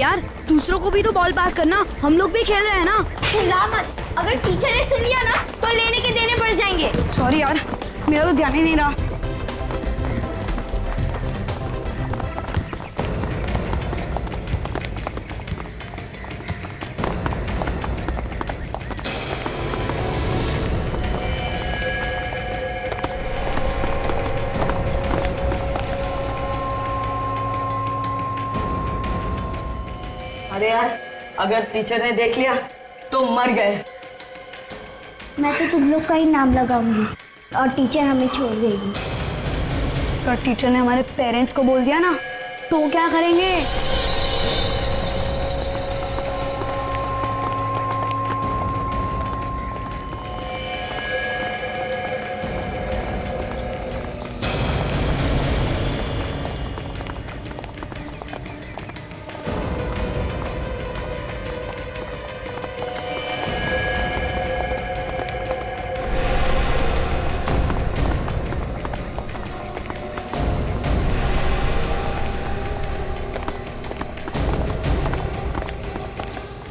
यार, दूसरों को भी तो बॉल पास करना, हम लोग भी खेल रहे हैं ना। चिल्ला मत, अगर टीचर ने सुन लिया ना तो लेने के देने पड़ जाएंगे। सॉरी यार, मेरा तो ध्यान ही नहीं रहा। अरे यार, अगर टीचर ने देख लिया तो मर गए। मैं तो तुम लोग का ही नाम लगाऊंगी और टीचर हमें छोड़ देगी। अगर टीचर ने हमारे पेरेंट्स को बोल दिया ना तो क्या करेंगे?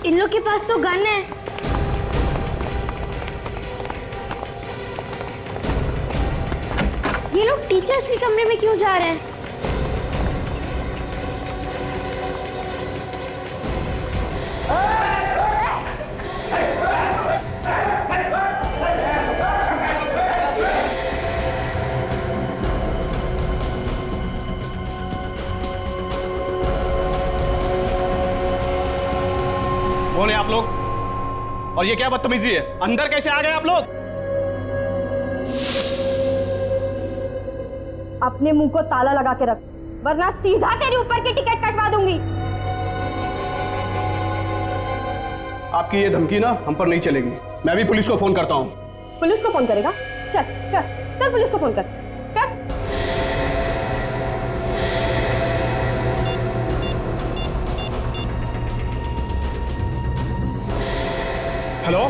इन लोग के पास तो गन है। ये लोग टीचर्स के कमरे में क्यों जा रहे हैं? कौन है आप लोग? और ये क्या बदतमीजी है? अंदर कैसे आ गए आप लोग? अपने मुंह को ताला लगा के रख, वरना सीधा तेरे ऊपर की टिकट कटवा दूंगी। आपकी ये धमकी ना हम पर नहीं चलेगी। मैं भी पुलिस को फोन करता हूँ। पुलिस को फोन करेगा? चल कर पुलिस को फोन कर। हेलो,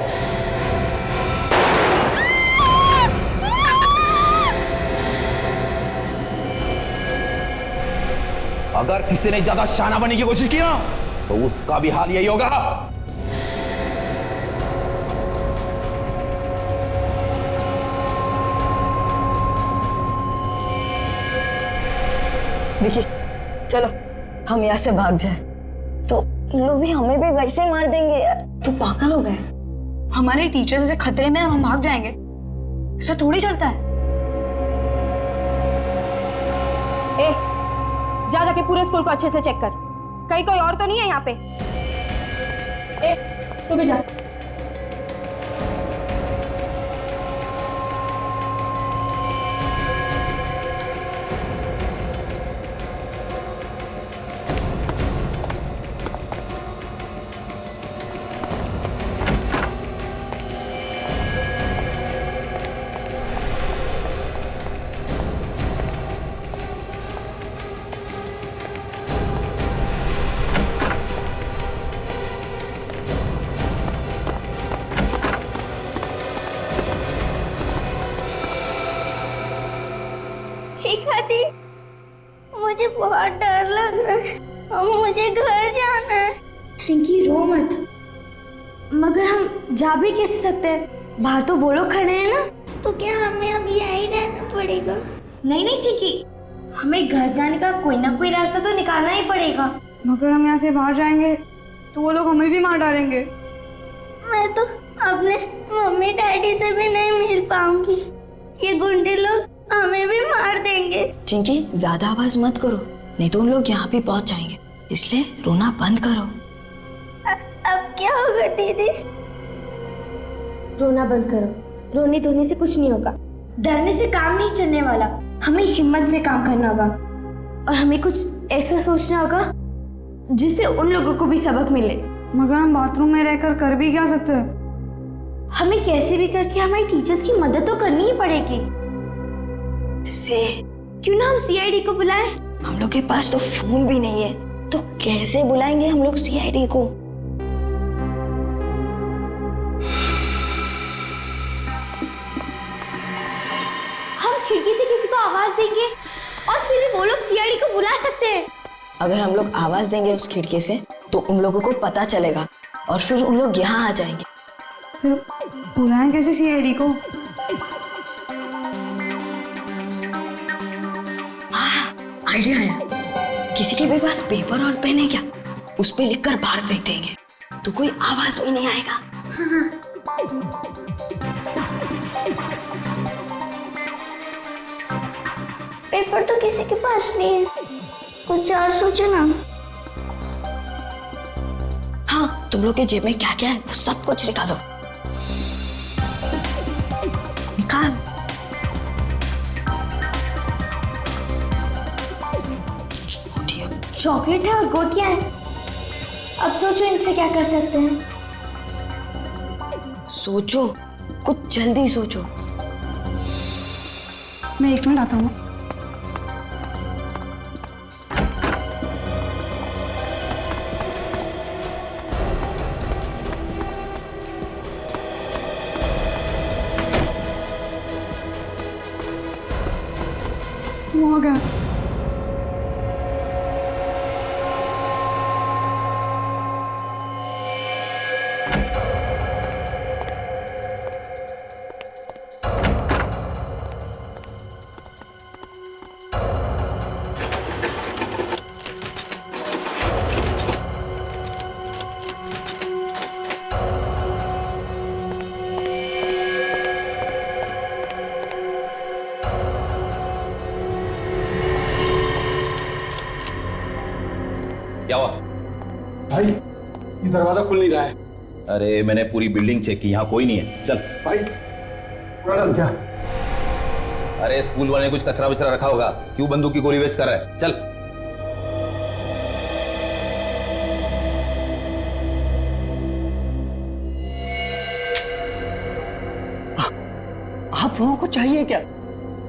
अगर किसी ने ज्यादा शाना बनने की कोशिश की ना तो उसका भी हाल यही होगा। विकी, चलो हम यहाँ से भाग जाए। तो इन लोग भी हमें भी वैसे मार देंगे यार। तो पागल हो गए? हमारे टीचर से खतरे में और हम भाग जाएंगे, ऐसा थोड़ी चलता है। ए, जाके पूरे स्कूल को अच्छे से चेक कर, कहीं कोई और तो नहीं है यहाँ पे। ए, तू भी जा। शिखा दी, मुझे बहुत डर लग रहा है और मुझे घर जाना है। चिंकी रो मत, मगर हम जा भी कैसे सकते हैं? बाहर तो वो लोग खड़े हैं ना। तो क्या हमें अब यहीं रहना पड़ेगा? नहीं नहीं चिंकी, हमें घर जाने का कोई ना कोई रास्ता तो निकालना ही पड़ेगा। मगर हम यहाँ से बाहर जाएंगे तो वो लोग हमें भी मार डालेंगे। मैं तो अपने मम्मी डैडी से भी नहीं मिल पाऊंगी, ये गुंडे लोग हमें भी मार देंगे। चिंकी, ज्यादा आवाज मत करो, नहीं तो उन लोग यहाँ भी पहुंच जाएंगे, इसलिए रोना बंद करो। अब क्या होगा दीदी? रोना बंद करो, रोने धोने से कुछ नहीं होगा, डरने से काम नहीं चलने वाला। हमें हिम्मत से काम करना होगा और हमें कुछ ऐसा सोचना होगा जिससे उन लोगों को भी सबक मिले। मगर हम बाथरूम में रहकर कर भी क्या सकते हैं? हमें कैसे भी करके हमारे टीचर्स की मदद तो करनी ही पड़ेगी। से क्यों ना हम सीआईडी को बुलाएं? हम लोग के पास तो फोन भी नहीं है, तो कैसे बुलाएंगे हम लोग सीआईडी को? हम खिड़की से किसी को आवाज देंगे और फिर वो लोग सीआईडी को बुला सकते हैं। अगर हम लोग आवाज देंगे उस खिड़की से तो उन लोगों को पता चलेगा और फिर उन लोग यहाँ आ जाएंगे। फिर बुलाएं कैसे सीआईडी को? हाँ, आइडिया आया। किसी के भी पास पेपर और पेन है क्या? उस पे लिखकर बाहर फेंक देंगे तो कोई आवाज भी नहीं आएगा। पेपर तो किसी के पास नहीं है, कुछ और सोचो ना। हाँ, तुम लोग के जेब में क्या क्या है वो सब कुछ निकालो। निकाल। चॉकलेट है और गोटियां हैं। अब सोचो इनसे क्या कर सकते हैं। सोचो, कुछ जल्दी सोचो। मैं 1 मिनट आता हूँ। वो आ गया। क्या हुआ? भाई ये दरवाजा खुल नहीं रहा है। अरे मैंने पूरी बिल्डिंग चेक की, यहाँ कोई नहीं है। चल भाई मैडम क्या? अरे स्कूल वाले ने कुछ कचरा वचरा रखा होगा, क्यों बंदूक की गोली वेस्ट कर रहा है? चल। आप लोगों को चाहिए क्या?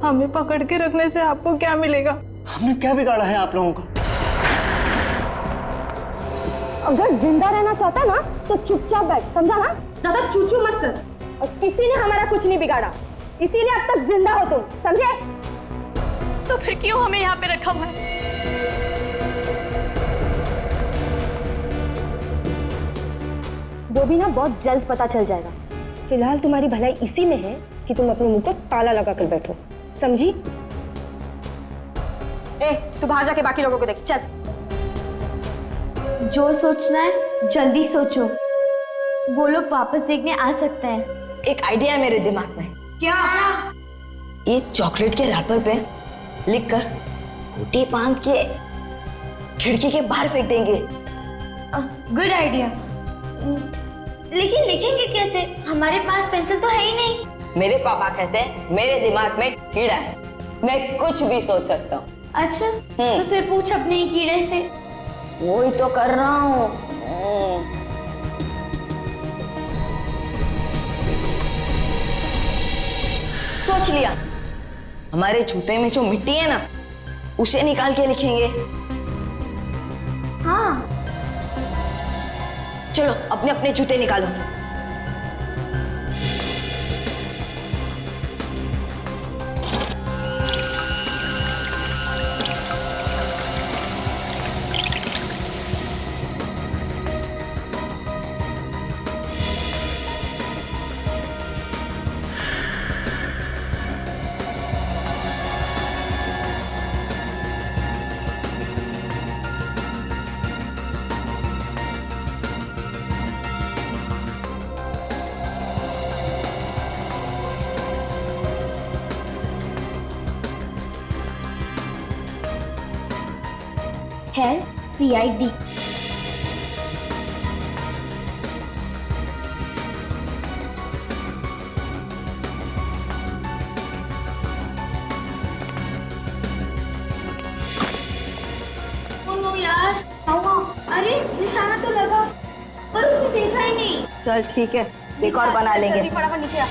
हमें पकड़ के रखने से आपको क्या मिलेगा? हमने क्या बिगाड़ा है आप लोगों का? अगर जिंदा रहना चाहता ना तो चुपचाप बैठ, समझा ना? ज्यादा चूचू मत कर। और किसी ने हमारा कुछ नहीं बिगाड़ा, इसीलिए अब तक जिंदा हो तुम, समझे? तो फिर क्यों हमें यहाँ पे रखा हुआ है? वो भी ना बहुत जल्द पता चल जाएगा। फिलहाल तुम्हारी भलाई इसी में है कि तुम अपने मुंह को ताला लगा कर बैठो, समझी? तू बाहर जाके बाकी लोगों को देख, चल। जो सोचना है जल्दी सोचो, वो लोग वापस देखने आ सकते हैं। एक आइडिया है मेरे दिमाग में। क्या? ये चॉकलेट के रैपर पे लिखकर गोटी बांध के खिड़की के बाहर फेंक देंगे। Good idea. लेकिन लिखेंगे कैसे? हमारे पास पेंसिल तो है ही नहीं। मेरे पापा कहते हैं मेरे दिमाग में कीड़ा है, मैं कुछ भी सोच सकता हूँ। अच्छा, तो फिर पूछ अपने ही कीड़े से। वो ही तो कर रहा हूँ। सोच लिया, हमारे जूते में जो मिट्टी है ना उसे निकाल के लिखेंगे। हाँ, चलो अपने अपने जूते निकालो। है CID। यार, अरे निशाना तो लगा पर उसने देखा ही नहीं। चल ठीक है, एक और बना लेंगे। फटाफट नीचे आ।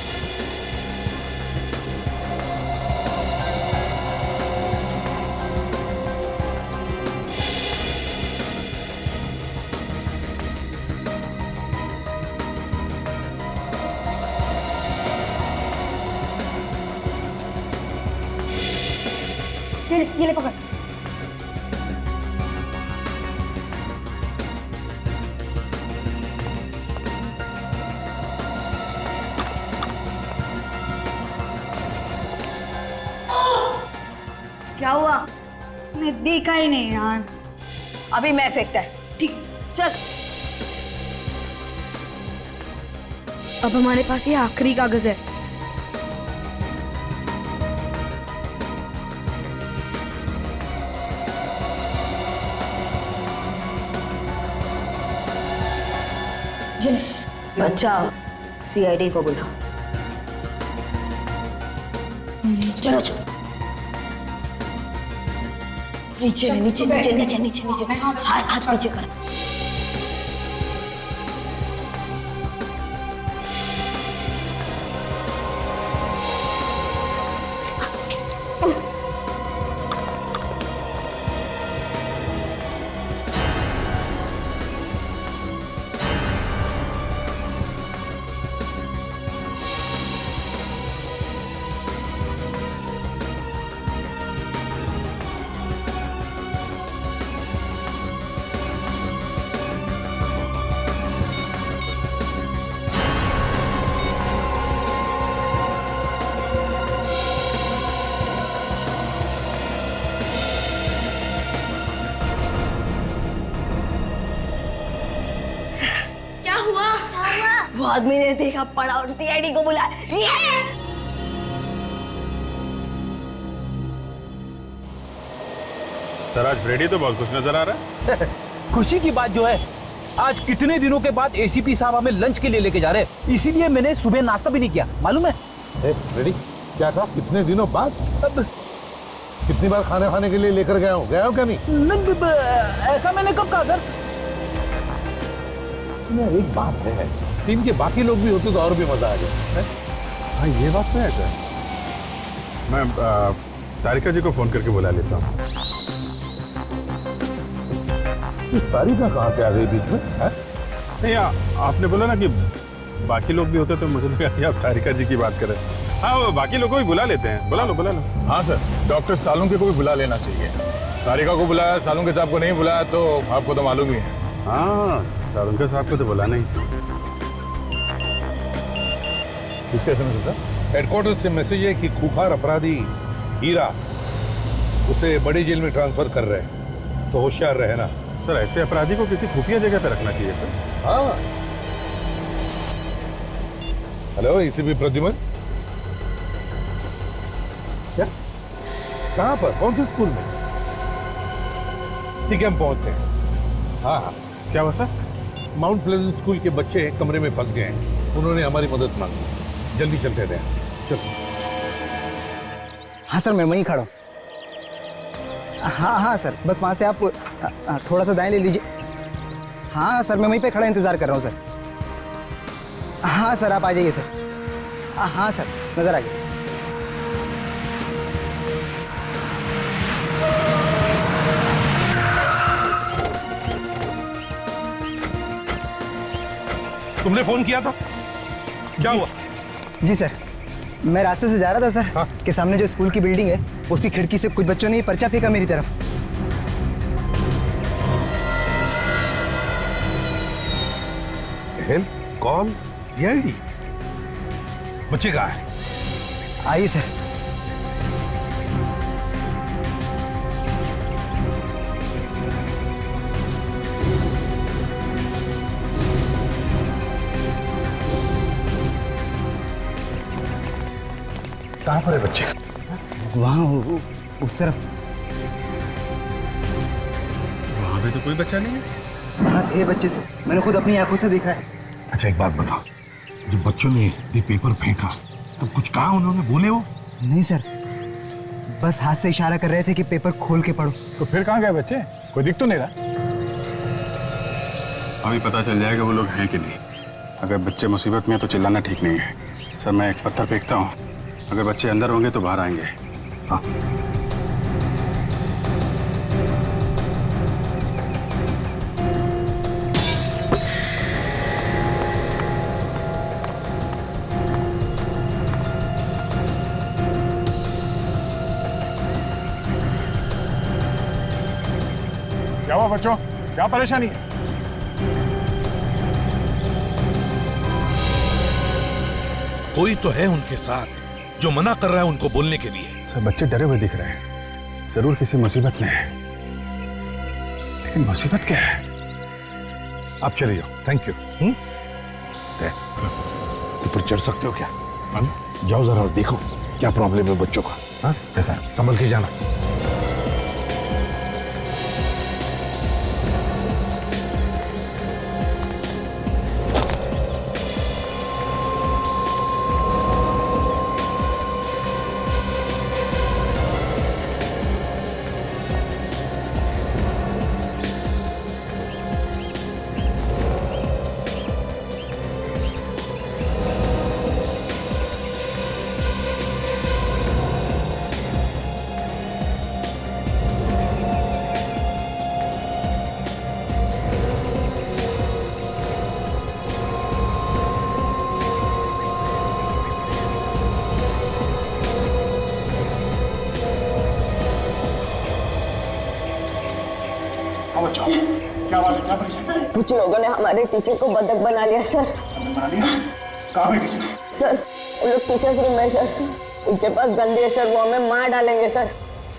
ये ले पकड़। क्या हुआ? मैं देखा ही नहीं यार। अभी मैं फेंकता है। ठीक। चल। अब हमारे पास ये आखिरी कागज है। बचाओ, सीआईडी को बुलाओ। चलो चलो। नीचे नीचे नीचे नीचे नीचे नीचे, हाथ पीछे कर। वो आदमी ने देखा, पड़ा और सीआईडी को बुलाया। सर आज फ्रेडी तो बहुत खुश नजर आ रहा है। खुशी की बात जो है, आज कितने दिनों के बाद एसीपी साहब हमें लंच के लिए लेके जा रहे हैं, इसीलिए मैंने सुबह नाश्ता भी नहीं किया, मालूम है? फ्रेडी क्या था, कितने दिनों बाद? अब कितनी बार खाने खाने के लिए लेकर गया हूँ क्या नहीं? ऐसा मैंने कब कहा सर? एक बात है, टीम के बाकी लोग भी होते तो और भी मजा आ जाए। हाँ ये बात तो है सर। मैं तारिका जी को फोन करके बुला लेता हूँ। तारिका कहाँ से आ गई बीच में? नहीं आपने बोला ना कि बाकी लोग भी होते तो मुझे लगा आप तारिका जी की बात कर रहे हैं। हाँ वो बाकी लोगों को भी बुला लेते हैं, बुला लो बुला लो। हाँ सर, डॉक्टर सालुंके को भी बुला लेना चाहिए। तारिका को बुलाया, सालुंके साहब को नहीं बुलाया तो आपको तो मालूम ही है। हाँ सालुंके साहब को तो बुलाना ही चाहिए। किसका एसएमएस है सर? हेडक्वार्टर से मैसेज है कि खूंखार अपराधी हीरा उसे बड़ी जेल में ट्रांसफर कर रहे हैं, तो होशियार रहना। सर ऐसे अपराधी को किसी खुफिया जगह पे रखना चाहिए सर। हाँ। हेलो एसीपी प्रद्युमन, क्या कहाँ पर, कौन से स्कूल में? ठीक है हम पहुंचते हैं। हाँ हाँ क्या हुआ सर? माउंट प्लेजेंट स्कूल के बच्चे कमरे में फंस गए हैं, उन्होंने हमारी मदद मांगी, जल्दी चलते रहे। चलो। हाँ सर मैं वहीं खड़ा हूँ। हाँ हाँ सर, बस वहाँ से आप थोड़ा सा दाएं ले लीजिए। हाँ सर मैं वहीं पे खड़ा इंतज़ार कर रहा हूँ सर। हाँ सर आप आ जाइए सर। हाँ सर नज़र आइए। तुमने फोन किया था, क्या हुआ? जी सर, मैं रास्ते से जा रहा था सर। हाँ? कि सामने जो स्कूल की बिल्डिंग है उसकी खिड़की से कुछ बच्चों ने ये पर्चा फेंका मेरी तरफ। Help call CID. बच्चे कहाँ है? आइए सर। कहाँ पर है बच्चे? वहाँ उस तरफ। वहाँ पे तो कोई बच्चा नहीं है। वहाँ थे बच्चे से, मैंने खुद अपनी आंखों से देखा है। अच्छा एक बात बताओ, जब बच्चों ने ये पेपर फेंका तो कुछ कहा उन्होंने, बोले वो? नहीं सर, बस हाथ से इशारा कर रहे थे कि पेपर खोल के पढ़ो। तो फिर कहाँ गए बच्चे? कोई दिख तो नहीं रहा। अभी पता चल जाएगा वो लोग हैं कि नहीं। अगर बच्चे मुसीबत में है तो चिल्लाना ठीक नहीं है। सर मैं एक पत्थर फेंकता हूँ, अगर बच्चे अंदर होंगे तो बाहर आएंगे। हाँ क्या हुआ बच्चों, क्या परेशानी है? कोई तो है उनके साथ जो मना कर रहा है उनको बोलने के लिए। सर बच्चे डरे हुए दिख रहे हैं, जरूर किसी मुसीबत में है, लेकिन मुसीबत क्या है? आप चले जाओ। Thank you. ऊपर चढ़ सकते हो क्या? जाओ जरा और देखो क्या प्रॉब्लम है बच्चों का। हाँ कैसा, संभल के जाना। क्या बात है, क्या परेशानी? कुछ लोगों ने हमारे टीचर को बंधक बना लिया सर। बना लिया? कहाँ है टीचर? सर वो लोग टीचर्स रूम में सर, उनके पास गंदी है सर, वो हमें मार डालेंगे सर,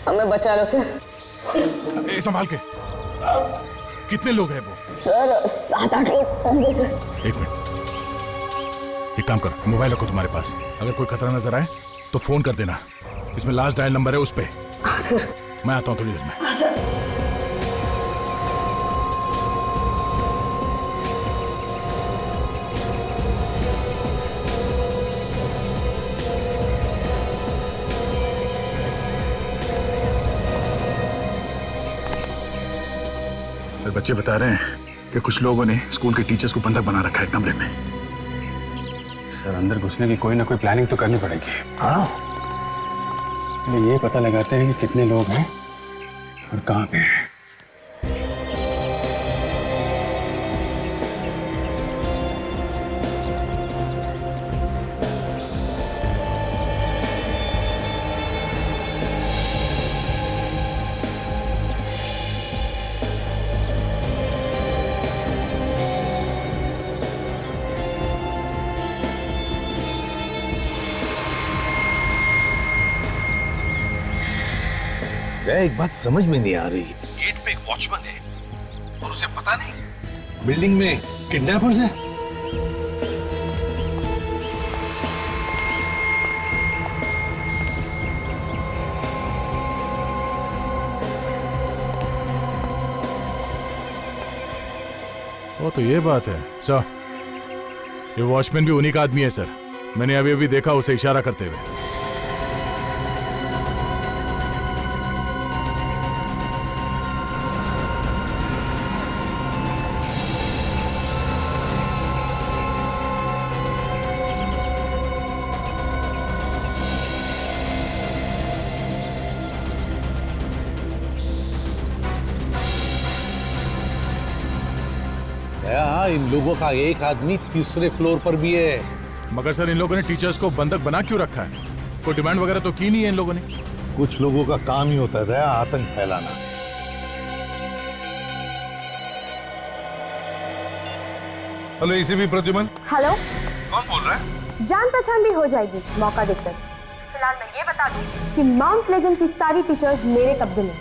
हमें बचा लो सर। संभाल के। कितने लोग हैं वो? सर 7-8 लोग होंगे सर। एक मिनट, एक काम करो, मोबाइल रखो तुम्हारे पास, अगर कोई खतरा नजर आए तो फोन कर देना, इसमें लास्ट डायल नंबर है उस पे। हाँ सर। मैं आता हूँ थोड़ी देर में। हाँ सर। सर बच्चे बता रहे हैं कि कुछ लोगों ने स्कूल के टीचर्स को बंधक बना रखा है कमरे में। सर अंदर घुसने की कोई ना कोई प्लानिंग तो करनी पड़ेगी। हाँ, ये पता लगाते हैं कि कितने लोग हैं और कहाँ पे हैं। एक बात समझ में नहीं आ रही, गेट पे एक वॉचमैन है और उसे पता नहीं बिल्डिंग में किडनैपर्स हैं। वो तो ये बात है सर, ये वॉचमैन भी उन्हीं का आदमी है सर, मैंने अभी अभी देखा उसे इशारा करते हुए। इन लोगों का एक आदमी तीसरे फ्लोर पर भी है। मगर सर इन लोगों ने टीचर्स को बंधक बना क्यों रखा है? कोई डिमांड वगैरह तो की नहीं है इन लोगों ने? कुछ लोगों का काम ही होता है आतंक फैलाना। Hello ACP Pradyuman. हेलो, कौन बोल रहा है? जान पहचान भी हो जाएगी मौका देखकर। फिलहाल मैं ये बता दूं कि माउंट प्लेजेंट की सारी टीचर्स मेरे कब्जे में।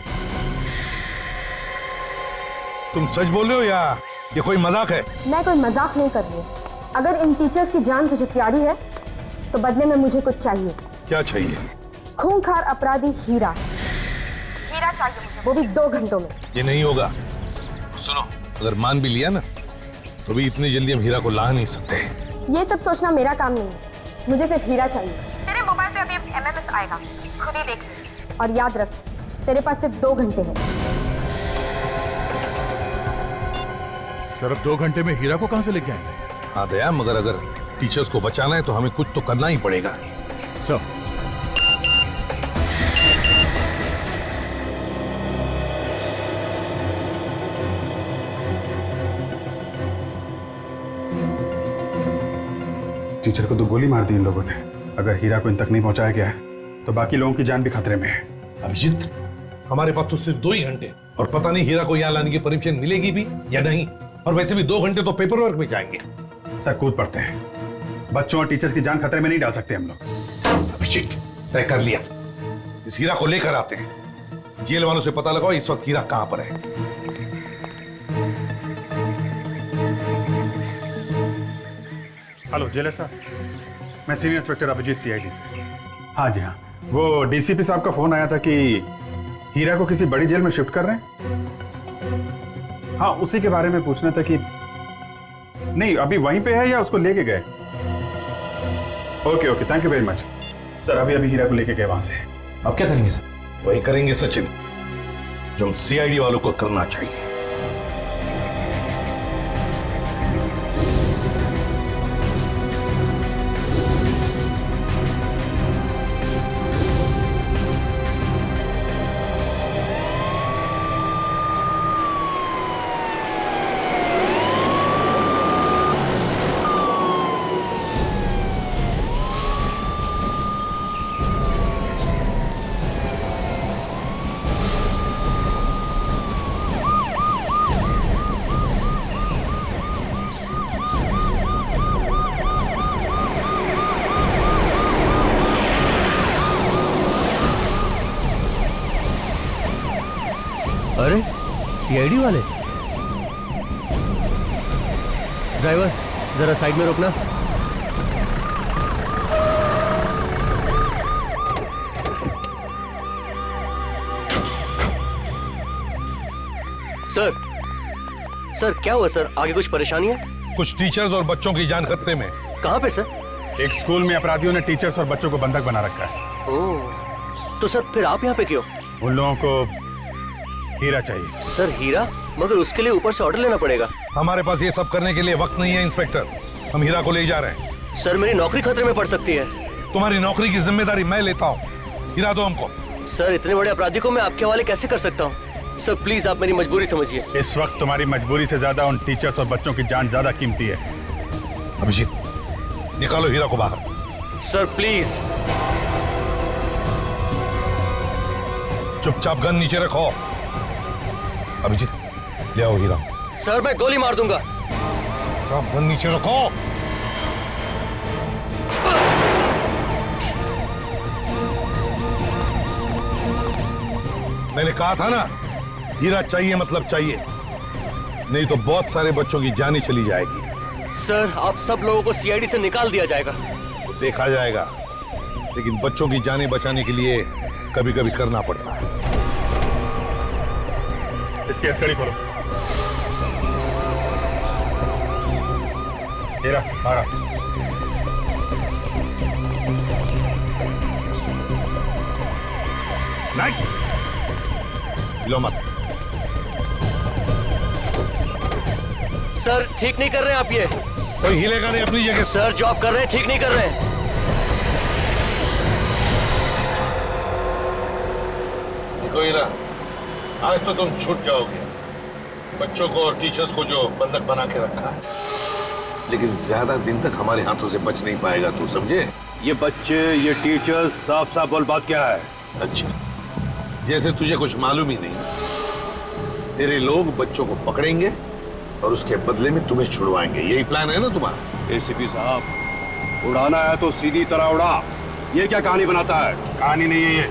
तुम सच बोल रहे हो या ये कोई मजाक है? मैं कोई मजाक नहीं कर रही हूँ। अगर इन टीचर्स की जान तुझे प्यारी है तो बदले में मुझे कुछ चाहिए। क्या चाहिए? खूंखार अपराधी हीरा चाहिए मुझे, वो भी 2 घंटों में। ये नहीं होगा। सुनो, अगर मान भी लिया ना तो भी इतनी जल्दी हम हीरा को ला नहीं सकते। ये सब सोचना मेरा काम नहीं है, मुझे सिर्फ हीरा चाहिए। तेरे मोबाइल पे अभी MMS आएगा, खुद ही देख ले। और याद रख, तेरे पास सिर्फ 2 घंटे हैं। सर अब 2 घंटे में हीरा को कहां से लेके आएंगे? हाँ दया, मगर अगर टीचर्स को बचाना है तो हमें कुछ तो करना ही पड़ेगा। सर टीचर को तो गोली मार दी इन लोगों ने। अगर हीरा को इन तक नहीं पहुंचाया गया है तो बाकी लोगों की जान भी खतरे में है। अभिजीत, हमारे पास तो सिर्फ 2 ही घंटे और पता नहीं हीरा को यहाँ लाने की परमिशन मिलेगी भी या नहीं। और वैसे भी 2 घंटे तो पेपर वर्क में जाएंगे। सर कूद पड़ते हैं, बच्चों और टीचर्स की जान खतरे में नहीं डाल सकते हम लोग। अभिजीत, तय कर लिया, इस हीरा को लेकर आते हैं। जेल वालों से पता लगाओ इस वक्त हीरा कहां पर है। हेलो जेलर साहब, मैं सीनियर इंस्पेक्टर अभिजीत सीआईडी से। हाँ जी हाँ, वो डीसीपी साहब का फोन आया था कि हीरा को किसी बड़ी जेल में शिफ्ट कर रहे हैं। हाँ, उसी के बारे में पूछना था कि नहीं अभी वहीं पे है या उसको लेके गए। Okay okay, thank you very much sir. अभी अभी हीरा को लेके गए वहां से। अब क्या करेंगे सर? वही करेंगे सचिन जो सीआईडी वालों को करना चाहिए। अरे सीआईडी वाले। ड्राइवर जरा साइड में रोकना। सर क्या हुआ सर? आगे कुछ परेशानी है? कुछ टीचर्स और बच्चों की जान खतरे में। कहाँ पे सर? एक स्कूल में अपराधियों ने टीचर्स और बच्चों को बंधक बना रखा है। ओह, तो सर फिर आप यहाँ पे क्यों? उन लोगों को हीरा चाहिए। सर हीरा? मगर उसके लिए ऊपर से ऑर्डर लेना पड़ेगा। हमारे पास ये सब करने के लिए वक्त नहीं है इंस्पेक्टर। हम हीरा को ले जा रहे हैं। सर मेरी नौकरी खतरे में पड़ सकती है। तुम्हारी नौकरी की जिम्मेदारी मैं लेता हूँ। हीरा दो हमको। सर इतने बड़े अपराधी को मैं आपके हवाले कैसे कर सकता हूँ? सर प्लीज आप मेरी मजबूरी समझिए। इस वक्त तुम्हारी मजबूरी से ज्यादा उन टीचर्स और बच्चों की जान ज्यादा कीमती है। अभिजीत निकालो हीरा को बाहर। Sir please. चुपचाप गन नीचे रखो। अभिजीत ले आओ हीरा। सर मैं गोली मार दूंगा। सब गन नीचे रखो। मैंने कहा था ना हीरा चाहिए मतलब चाहिए, नहीं तो बहुत सारे बच्चों की जानें चली जाएगी। सर आप सब लोगों को सीआईडी से निकाल दिया जाएगा। तो देखा जाएगा, लेकिन बच्चों की जानें बचाने के लिए कभी कभी करना पड़ता है। इसकी हथकड़ी खोलो। हीरा बाहर आ। नहीं लो मत। सर ठीक नहीं कर रहे हैं आप ये। कोई हिलेगा नहीं अपनी जगह। सर जो आप कर रहे हैं ठीक नहीं कर रहे हैं। देखो हीरा, आज तो तुम छूट जाओगे। बच्चों को और टीचर्स को जो बंधक बना के रखा है, लेकिन ज्यादा दिन तक हमारे हाथों से बच नहीं पाएगा, तू समझे? ये बच्चे, ये टीचर्स, साफ साफ बोल बात क्या है? अच्छा, जैसे तुझे कुछ मालूम ही नहीं। तेरे लोग बच्चों को पकड़ेंगे और उसके बदले में तुम्हें छुड़वाएंगे। यही प्लान है ना तुम्हारा? एसीपी साहब, उड़ाना है तो सीधी तरह उड़ा। ये क्या कहानी बनाता है? कहानी नहीं है ये,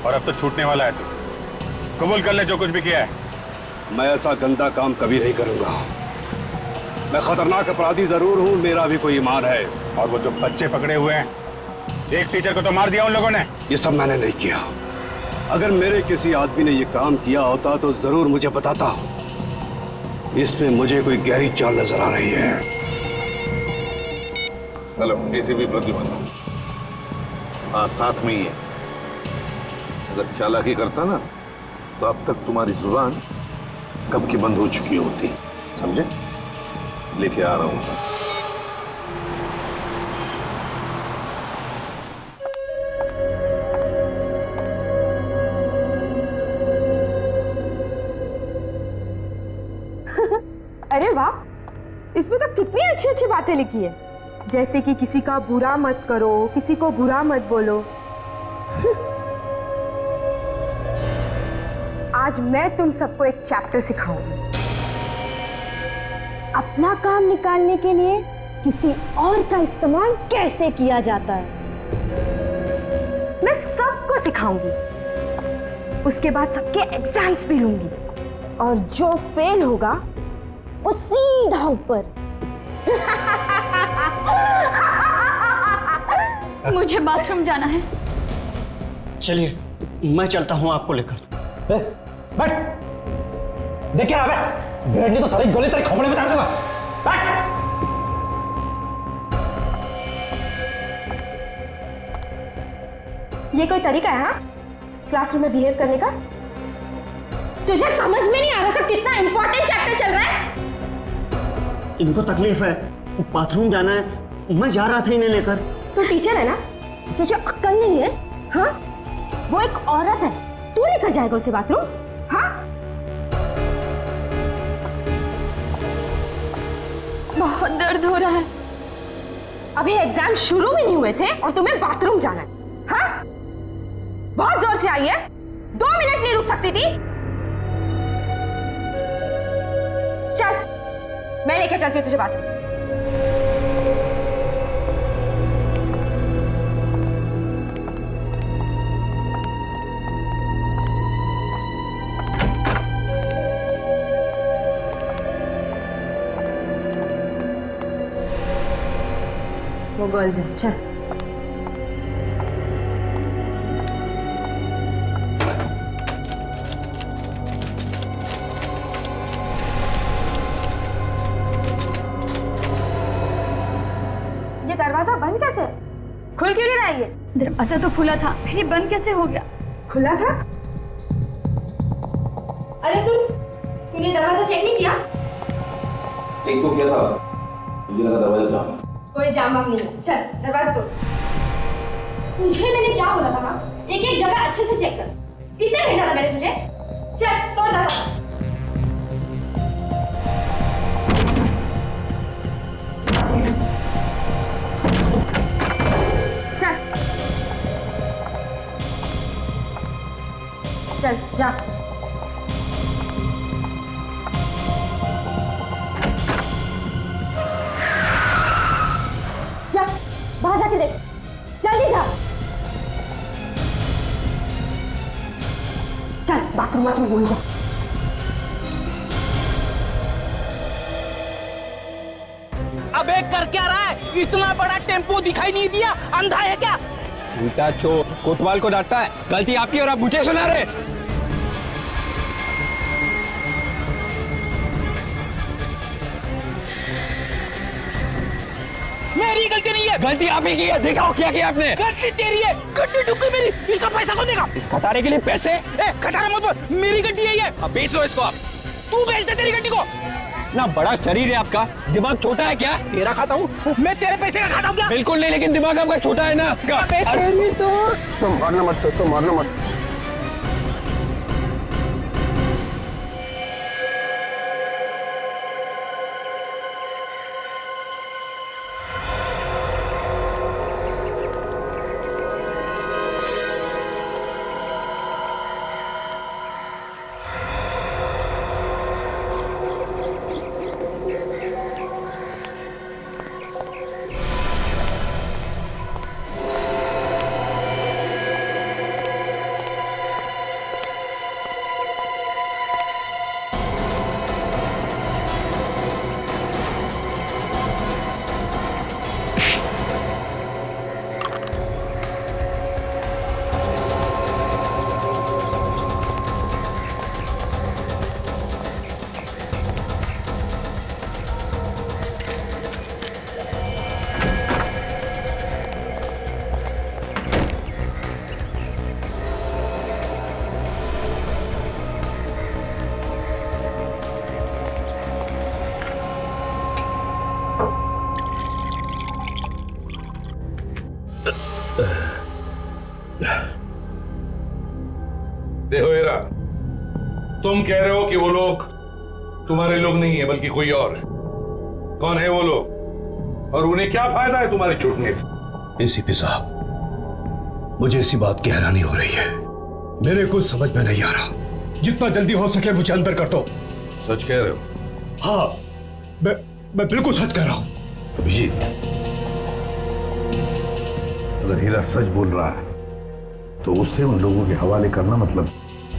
और अब तो छूटने वाला है। तू कबूल कर ले जो कुछ भी किया है। मैं ऐसा गंदा काम कभी नहीं करूंगा। मैं खतरनाक अपराधी जरूर हूँ, मेरा भी कोई ईमान है। और वो जो बच्चे पकड़े हुए हैं, एक टीचर को तो मार दिया उन लोगों ने। ये सब मैंने नहीं किया। अगर मेरे किसी आदमी ने ये काम किया होता तो जरूर मुझे बताता। इसमें मुझे कोई गहरी चाल नजर आ रही है। Hello ACP Pradyuman. हाँ साथ में ही है। अगर चालाकी करता ना तो अब तक तुम्हारी जुबान कब की बंद हो चुकी होती, समझे? लेके आ रहा हूं। अरे वाह, इसमें तो कितनी अच्छी अच्छी बातें लिखी है। जैसे कि किसी का बुरा मत करो, किसी को बुरा मत बोलो। आज मैं तुम सबको एक चैप्टर सिखाऊंगी। अपना काम निकालने के लिए किसी और का इस्तेमाल कैसे किया जाता है, मैं सबको सिखाऊंगी। उसके बाद सबके एग्जाम्स भी लूंगी और जो फेल होगा वो सीधा ऊपर। मुझे बाथरूम जाना है। चलिए मैं चलता हूँ आपको लेकर। बैठ, देख क्या है, बैठ नहीं तो सारी गोली तेरे खोपड़े में डाल दूंगा। बैठ। ये कोई तरीका है हाँ? क्लासरूम में बिहेव करने का? तुझे समझ में नहीं आ रहा था कितना इंपॉर्टेंट चैप्टर चल रहा है? इनको तकलीफ है, बाथरूम जाना है, मैं जा रहा था इन्हें लेकर। तू टीचर है ना, तुझे अक्ल नहीं है? हाँ, वो एक औरत है, तू लेकर जाएगा उसे बाथरूम? हाँ, बहुत दर्द हो रहा है। अभी एग्जाम शुरू भी नहीं हुए थे और तुम्हें बाथरूम जाना है? हाँ, बहुत जोर से आई है, 2 मिनट नहीं रुक सकती थी? चल, मैं लेकर चलती हूँ तुझे बाथरूम। वो गर्ल्स है, चल। ये दरवाजा बंद कैसे? खुल क्यों नहीं रहा है ये? दरवाजा तो खुला था, फिर ये बंद कैसे हो गया? खुला था? अरे सुन, तूने दरवाजा चेक नहीं किया? चेक तो किया था, मुझे लगा दरवाजा जाम है। कोई जाम वाम नहीं है, चल दरवाजा तोड़। तुझे मैंने क्या बोला था ना, एक एक जगह अच्छे से चेक कर। किसने भेजा था मैंने तुझे? चल तोड़ दरवाजा। चल जा। जा, बाहर जाके देख, जल्दी जा। चल बाथरूम भूल जा। अबे कर क्या रहा है? इतना बड़ा टेम्पो दिखाई नहीं दिया? अंधा है क्या? उल्टा चोर कोतवाल को डांटता है, गलती आपकी और आप मुझे सुना रहे। मेरी गलती नहीं है। गलती आप ही की है, दिखाओ क्या किया आपने। गलती तेरी है, गड्डी डूब गई मेरी। इसका पैसा कौन देगा? इस खटारे के लिए पैसे? खटारा मत बोल, मेरी गड्डी है ये। अब बेच लो इसको आप। तू बेच दे तेरी गड्डी को। ना बड़ा शरीर है आपका, दिमाग छोटा है क्या? तेरा खाता हूँ मैं, तेरे पैसे का खाता हूँ क्या? बिल्कुल नहीं, लेकिन दिमाग आपका छोटा है ना। अरे तो तुम मारना मत, तुम मारना मत। देखो हीरा, तुम कह रहे हो कि वो लोग तुम्हारे लोग नहीं है बल्कि कोई और है। कौन है वो लोग और उन्हें क्या फायदा है तुम्हारे छूटने से? एसीपी साहब, मुझे इसी बात की हैरानी हो रही है, मेरे कुछ समझ में नहीं आ रहा। जितना जल्दी हो सके मुझे अंदर कर दो। सच कह रहे हो? हाँ, मैं बिल्कुल सच कह रहा हूं। अभिजीत, अगर हीरा सच बोल रहा है तो उसे उन लोगों के हवाले करना मतलब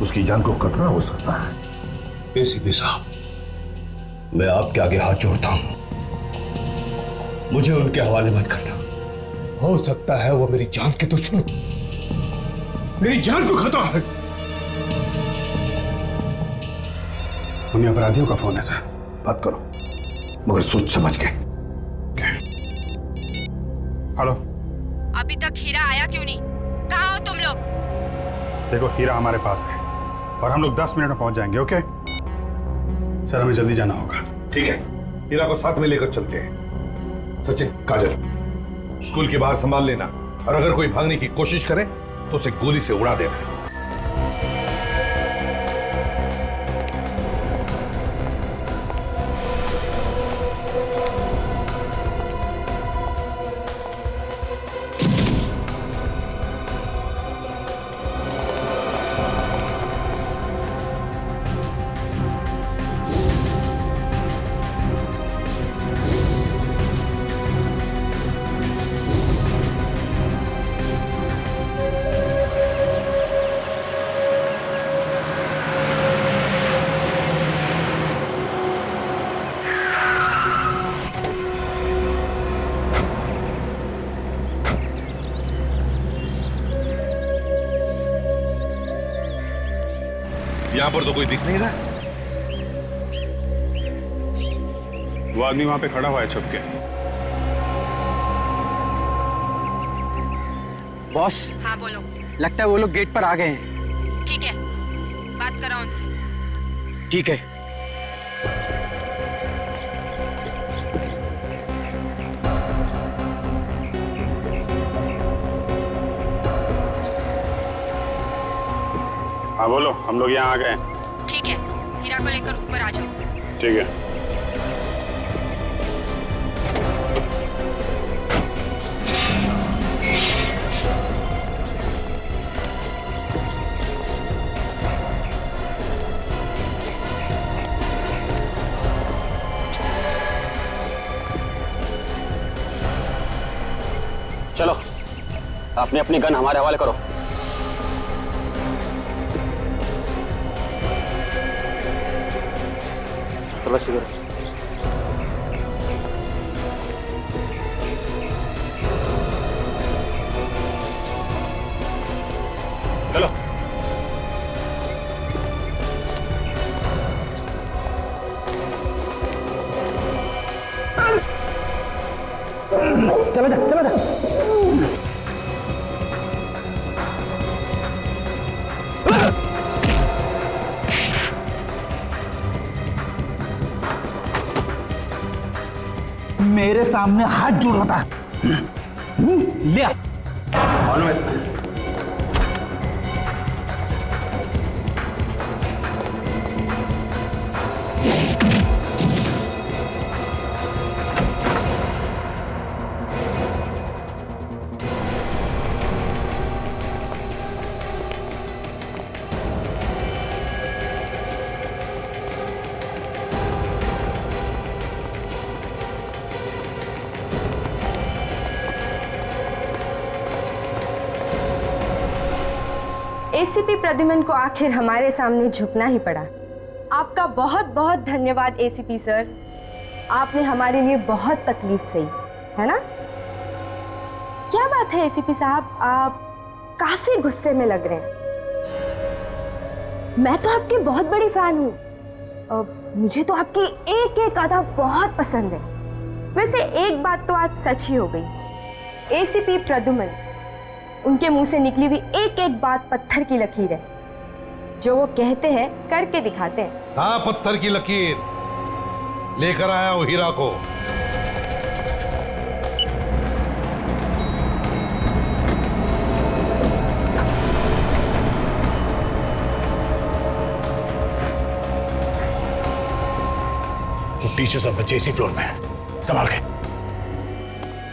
उसकी जान को खतरा हो सकता है। एसीपी साहब, मैं आपके आगे हाथ जोड़ता हूं, मुझे उनके हवाले मत करना। हो सकता है वो मेरी जान के दुश्मन, मेरी जान को खतरा है। उन्हीं अपराधियों का फोन है सर। बात करो, मगर सोच समझ के। हेलो, अभी तक हीरा आया क्यों नहीं? कहाँ हो तुम लोग? देखो हीरा हमारे पास है और हम लोग 10 मिनट में पहुंच जाएंगे। ओके सर, हमें जल्दी जाना होगा। ठीक है, हीरा को साथ में लेकर चलते हैं। सचिन, काजल, स्कूल के बाहर संभाल लेना, और अगर कोई भागने की कोशिश करे तो उसे गोली से उड़ा देना। यहां पर तो कोई दिख नहीं रहा। वो आदमी वहां पे खड़ा हुआ है छुप के। बॉस, हाँ बोलो। लगता है वो लोग गेट पर आ गए हैं। ठीक है, बात करो उनसे। ठीक है। हाँ बोलो, हम लोग यहाँ आ गए। ठीक है, हीरा को लेकर ऊपर आ जाओ। ठीक है। चलो, अपनी अपनी गन हमारे हवाले करो। तलाशी करो। चलो। चला जा, चला जा। मेरे सामने हाथ जोड़ रहा था। ले आ। एसीपी प्रद्युमन को आखिर हमारे सामने झुकना ही पड़ा। आपका बहुत बहुत धन्यवाद एसीपी सर, आपने हमारे लिए बहुत तकलीफ सही, है ना? क्या बात है एसीपी साहब, आप काफी गुस्से में लग रहे हैं। मैं तो आपकी बहुत बड़ी फैन हूँ। मुझे तो आपकी एक एक अदा बहुत पसंद है। वैसे एक बात तो आज सच ही हो गई। एसीपी प्रद्युमन, उनके मुंह से निकली हुई एक एक बात पत्थर की लकीर है। जो वो कहते हैं करके दिखाते हैं। हाँ, पत्थर की लकीर लेकर आया हूं हीरा को। टीचर्स और बच्चे इसी फ्लोर में हैं, संभाल के।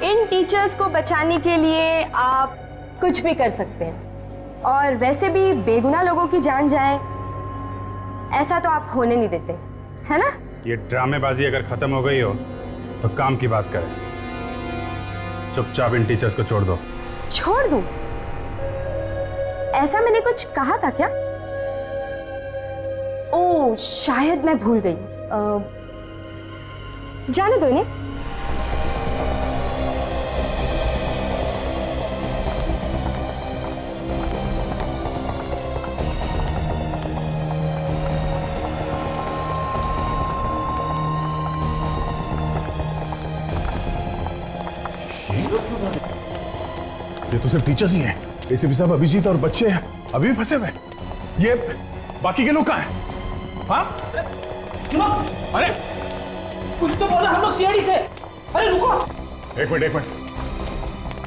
इन टीचर्स को बचाने के लिए आप कुछ भी कर सकते हैं, और वैसे भी बेगुनाह लोगों की जान जाए ऐसा तो आप होने नहीं देते, है ना? ये ड्रामेबाजी अगर खत्म हो गई हो तो काम की बात करें। चुपचाप इन टीचर्स को छोड़ दो। छोड़ दूं? ऐसा मैंने कुछ कहा था क्या? ओ शायद मैं भूल गई। जाने दो इन्हें। ये तो सिर्फ टीचर्स ही हैं। एसीपी साहब, अभिजीत और बच्चे अभी भी फंसे हुए। ये बाकी के लोग कहाँ हैं? हाँ? अरे कुछ तो बोला, हम लोग सीआईडी से। अरे रुको, एक मिनट,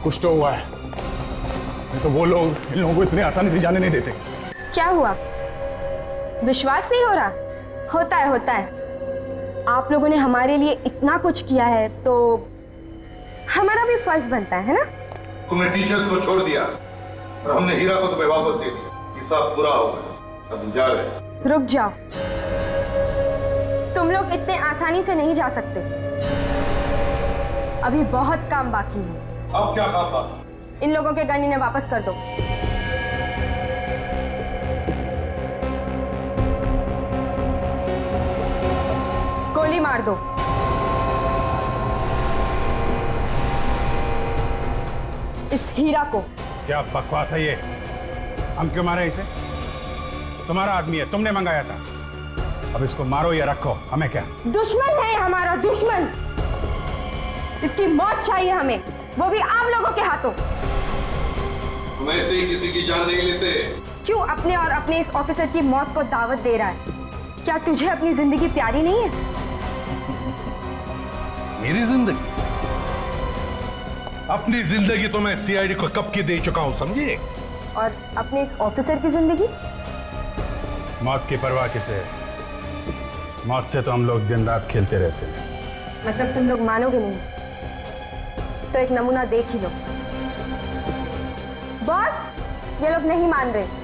कुछ तो हुआ है। नहीं तो वो लोग इन लोगों को इतने आसानी से जाने नहीं देते। क्या हुआ? विश्वास नहीं हो रहा? होता है। आप लोगों ने हमारे लिए इतना कुछ किया है तो हमारा भी फर्ज बनता है ना? तुमने टीचर्स को छोड़ दिया और हमने हीरा को तुम्हें वापस दे दिया। हिसाब पूरा हो गया, अब जा रहे। रुक जाओ, तुम लोग इतने आसानी से नहीं जा सकते। अभी बहुत काम बाकी है। अब क्या काम बाकी? इन लोगों के गन इन्हें वापस कर दो। गोली मार दो। इस हीरा को। क्या बकवास है ये? हम क्यों मारे इसे? तुम्हारा आदमी है, तुमने मंगाया था। अब इसको मारो या रखो, हमें क्या? दुश्मन है हमारा, दुश्मन। इसकी मौत चाहिए हमें, वो भी आप लोगों के हाथों। तुम ऐसे ही किसी की जान नहीं लेते। क्यों अपने और अपने इस ऑफिसर की मौत को दावत दे रहा है? क्या तुझे अपनी जिंदगी प्यारी नहीं है? मेरी जिंदगी? अपनी जिंदगी तो मैं सीआईडी को कब की दे चुका हूं, समझिए। और अपने इस ऑफिसर की जिंदगी? मौत की परवाह किसे? मौत से तो हम लोग दिन रात खेलते रहते हैं। मतलब तुम लोग मानोगे नहीं? तो एक नमूना देख ही लो। बॉस, ये लोग नहीं मान रहे।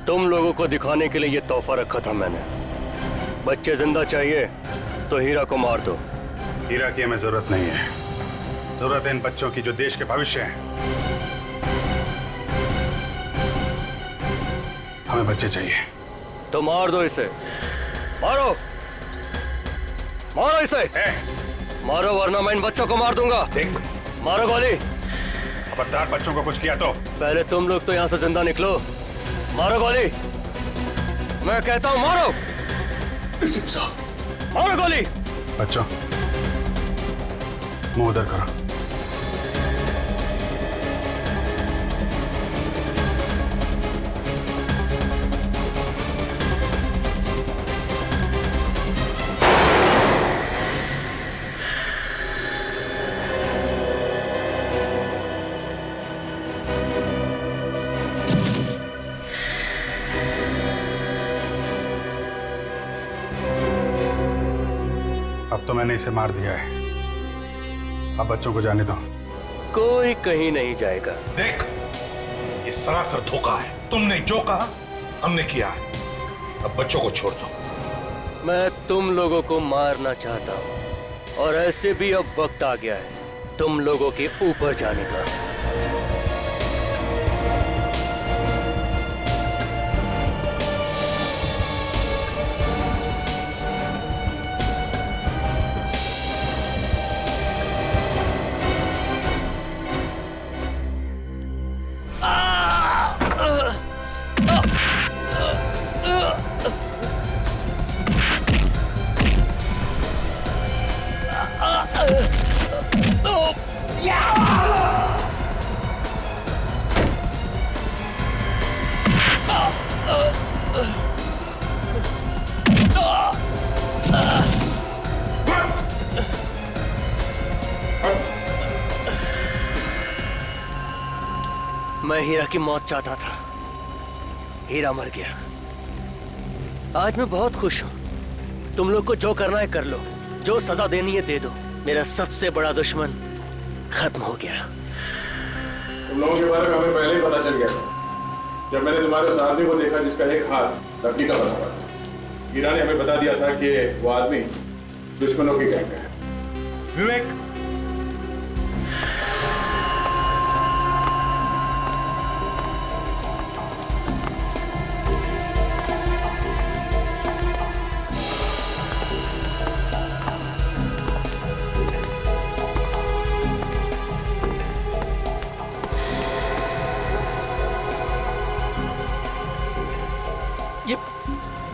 तुम लोगों को दिखाने के लिए ये तोहफा रखा था मैंने। बच्चे जिंदा चाहिए तो हीरा को मार दो। हीरा की हमें जरूरत नहीं है। जरूरत है इन बच्चों की जो देश के भविष्य हैं। हमें बच्चे चाहिए। तो मार दो इसे। मारो, मारो इसे। मारो वरना मैं इन बच्चों को मार दूंगा। देख, मारो गोली। खबरदार बच्चों को कुछ किया तो। पहले तुम लोग तो यहाँ से जिंदा निकलो। मारो गोली, मैं कहता हूँ मारो। मारो गोली। बच्चों, मुंह उधर करो। अब तो मैंने इसे मार दिया है, अब बच्चों को जाने दो। कोई कहीं नहीं जाएगा। देख, ये सरासर धोखा है। तुमने जो कहा हमने किया है। अब बच्चों को छोड़ दो। मैं तुम लोगों को मारना चाहता हूं और ऐसे भी अब वक्त आ गया है तुम लोगों के ऊपर जाने का। मैं हीरा की मौत चाहता था, हीरा मर गया। आज मैं बहुत खुश हूं। तुम लोग को जो करना है कर लो, जो सजा देनी है दे दो। मेरा सबसे बड़ा दुश्मन खत्म हो गया। तुम लोगों के बारे में हमें पहले ही पता चल गया था। जब मैंने तुम्हारे उस आदमी को देखा जिसका एक हाथ लड़की का बना हुआ था, हीरा ने हमें बता दिया था कि वो आदमी दुश्मनों की गैंग का है। विवेक,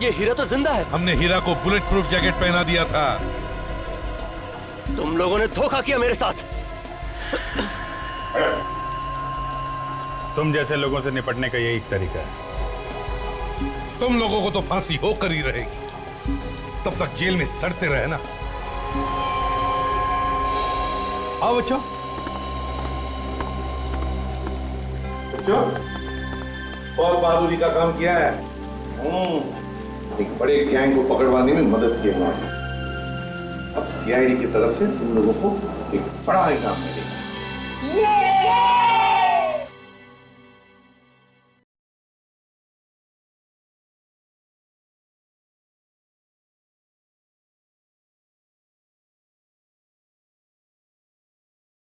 ये हीरा तो जिंदा है। हमने हीरा को बुलेट प्रूफ जैकेट पहना दिया था। तुम लोगों ने धोखा किया मेरे साथ। तुम जैसे लोगों से निपटने का यही तरीका है। तुम लोगों को तो फांसी होकर ही रहेगी, तब तक जेल में सड़ते रहे ना। आओ बच्चों। बहुत बहादुरी का काम किया है। एक बड़े गैंग को पकड़वाने में मदद की हमारी। अब सीआईडी की तरफ से तुम लोगों को एक बड़ा इनाम मिलेगा।